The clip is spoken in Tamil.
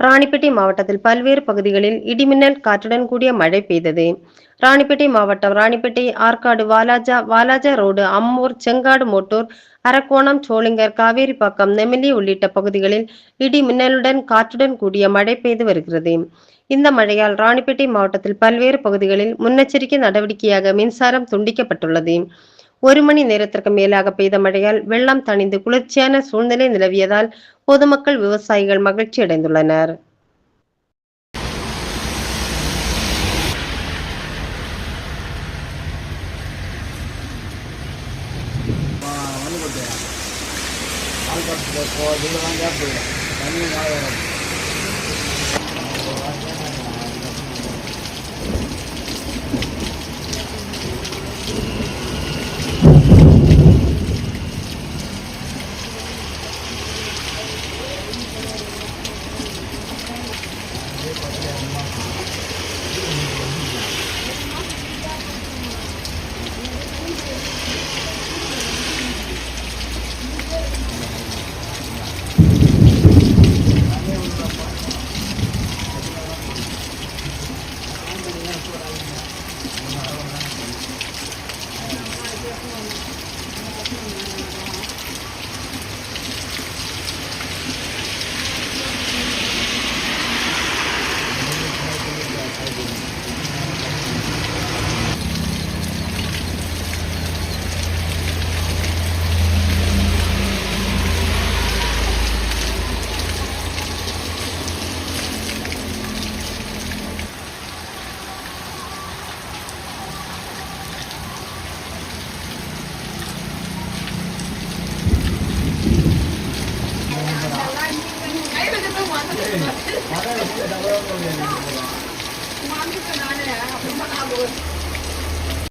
ராணிப்பேட்டை மாவட்டத்தில் பல்வேறு பகுதிகளில் இடிமின்னல் காற்றுடன் கூடிய மழை பெய்தது. ராணிப்பேட்டை மாவட்டம் ராணிப்பேட்டை, ஆற்காடு, வாலாஜா ரோடு, அம்மூர், செங்காடு மோட்டூர், அரக்கோணம், சோளிங்கர், காவேரிப்பாக்கம், நெமிலி உள்ளிட்ட பகுதிகளில் இடி மின்னலுடன் காற்றுடன் கூடிய மழை பெய்து வருகிறது. இந்த மழையால் ராணிப்பேட்டை மாவட்டத்தில் பல்வேறு பகுதிகளில் முன்னெச்சரிக்கை நடவடிக்கையாக மின்சாரம் துண்டிக்கப்பட்டுள்ளது. 1 மணி நேரத்திற்கு மேலாக பெய்த மழையால் வெள்ளம் தணிந்து குளிர்ச்சியான சூழ்நிலை நிலவியதால் பொதுமக்கள், விவசாயிகள் மகிழ்ச்சி அடைந்துள்ளனர். Mami ka na